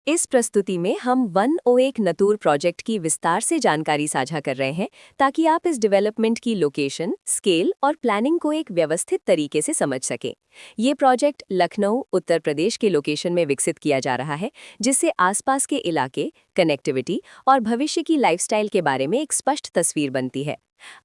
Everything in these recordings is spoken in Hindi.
इस प्रस्तुति में हम 101 नतूर प्रोजेक्ट की विस्तार से जानकारी साझा कर रहे हैं ताकि आप इस डेवलपमेंट की लोकेशन, स्केल और प्लानिंग को एक व्यवस्थित तरीके से समझ सकें। ये प्रोजेक्ट लखनऊ, उत्तर प्रदेश के लोकेशन में विकसित किया जा रहा है, जिससे आसपास के इलाके, कनेक्टिविटी और भविष्य की लाइफस्टाइल के बारे में एक स्पष्ट तस्वीर बनती है।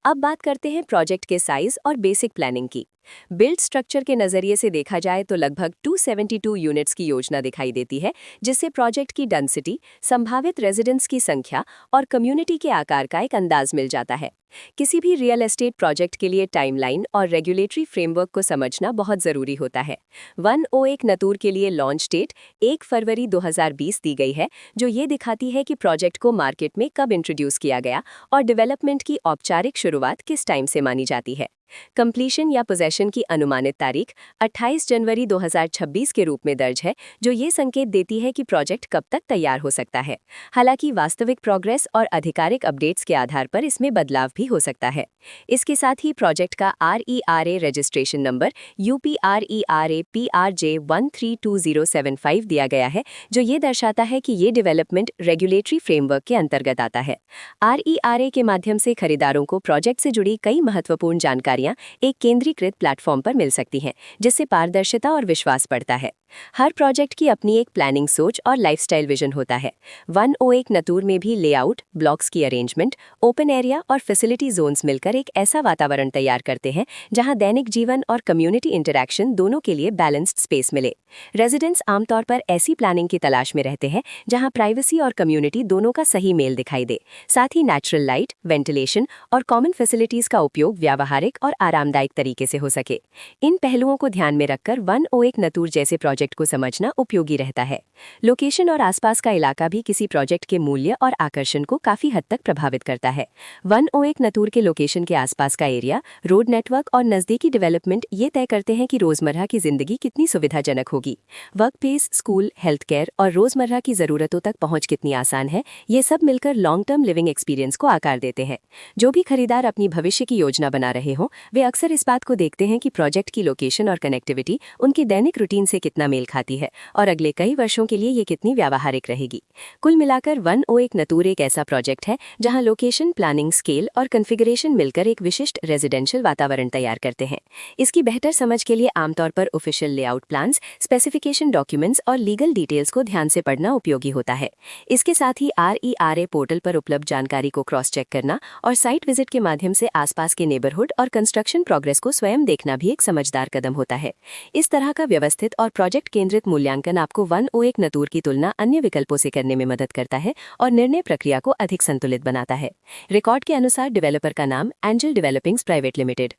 अब बात करते हैं प्रोजेक्ट के साइज और बेसिक प्लानिंग की। बिल्ड स्ट्रक्चर के नज़रिए से देखा जाए तो लगभग 272 यूनिट्स की योजना दिखाई देती है, जिससे प्रोजेक्ट की डेंसिटी, संभावित रेजिडेंट्स की संख्या और कम्युनिटी के आकार का एक अंदाज मिल जाता है। किसी भी रियल एस्टेट प्रोजेक्ट के लिए टाइमलाइन और रेगुलेटरी फ्रेमवर्क को समझना बहुत ज़रूरी होता है। 101 नतूर के लिए लॉन्च डेट 1 फरवरी 2020 दी गई है, जो ये दिखाती है कि प्रोजेक्ट को मार्केट में कब इंट्रोड्यूस किया गया और डेवलपमेंट की औपचारिक शुरुआत किस टाइम से मानी जाती है। कंप्लीशन या पोजेशन की अनुमानित तारीख 28 जनवरी 2026 के रूप में दर्ज है, जो ये संकेत देती है कि प्रोजेक्ट कब तक तैयार हो सकता है। हालांकि वास्तविक प्रोग्रेस और आधिकारिक अपडेट्स के आधार पर इसमें बदलाव भी हो सकता है। इसके साथ ही प्रोजेक्ट का RERA registration number UPRERA PRJ 132075 दिया गया है, जो ये दर्शाता है कि ये डेवलपमेंट रेगुलेटरी फ्रेमवर्क के अंतर्गत आता है। RERA के माध्यम से खरीदारों को प्रोजेक्ट से जुड़ी कई महत्वपूर्ण जानकारियां एक केंद्रीकृत प्लेटफॉर्म पर मिल सकती हैं, जिससे पारदर्शिता और विश्वास बढ़ता है। हर प्रोजेक्ट की अपनी एक प्लानिंग सोच और लाइफस्टाइल विजन होता है। 101 नतूर में भी लेआउट, ब्लॉक्स की अरेंजमेंट, ओपन एरिया और फैसिलिटी जोन्स मिलकर एक ऐसा वातावरण तैयार करते हैं जहां दैनिक जीवन और कम्युनिटी इंटरैक्शन दोनों के लिए बैलेंस्ड स्पेस मिले। रेजिडेंट्स आमतौर पर ऐसी प्लानिंग की तलाश में रहते हैं जहां प्राइवेसी और कम्युनिटी दोनों का सही मेल दिखाई दे। साथ ही नेचुरल लाइट, वेंटिलेशन और कॉमन फैसिलिटीज का उपयोग व्यावहारिक और आरामदायक तरीके से हो सके। इन पहलुओं को ध्यान में रखकर 101 नतूर जैसे प्रोजेक्ट को समझना उपयोगी रहता है। लोकेशन और आसपास का इलाका भी किसी प्रोजेक्ट के मूल्य और आकर्षण को काफी हद तक प्रभावित करता है। 101 नतूर के लोकेशन के आसपास का एरिया, रोड नेटवर्क और नजदीकी डेवलपमेंट ये तय करते हैं कि रोजमर्रा की जिंदगी कितनी सुविधाजनक होगी। Work place, school, health care और रोजमर्रा की जरूरतों तक पहुंच कितनी आसान है, ये सब मिलकर लॉन्ग टर्म लिविंग एक्सपीरियंस को आकार देते हैं। जो भी खरीदार अपनी भविष्य की योजना बना रहे हों, वे अक्सर इस बात को देखते हैं कि प्रोजेक्ट की लोकेशन और कनेक्टिविटी उनकी दैनिक रूटीन से कितना मेल खाती है और अगले कई वर्षों के लिए ये कितनी व्यावहारिक रहेगी। कुल मिलाकर 101 नतूर एक ऐसा प्रोजेक्ट है जहां लोकेशन, प्लानिंग, स्केल और कॉन्फ़िगरेशन मिलकर एक विशिष्ट रेजिडेंशियल वातावरण तैयार करते हैं। इसकी बेहतर समझ के लिए आमतौर पर official layout plans, specification documents और लीगल डिटेल्स को ध्यान से पढ़ना उपयोगी होता है। इसके साथ ही RERA पोर्टल पर उपलब्ध जानकारी को क्रॉस चेक करना और साइट विजिट के माध्यम से आसपास के नेबरहुड और कंस्ट्रक्शन प्रोग्रेस को स्वयं देखना भी एक समझदार कदम होता है। इस तरह का व्यवस्थित और प्रोजेक्ट केंद्रित मूल्यांकन आपको 101 नतूर की तुलना अन्य विकल्पों से करने में मदद करता है और निर्णय प्रक्रिया को अधिक संतुलित बनाता है। रिकॉर्ड के अनुसार डेवलपर का नाम एंजल डेवलपिंग्स प्राइवेट लिमिटेड।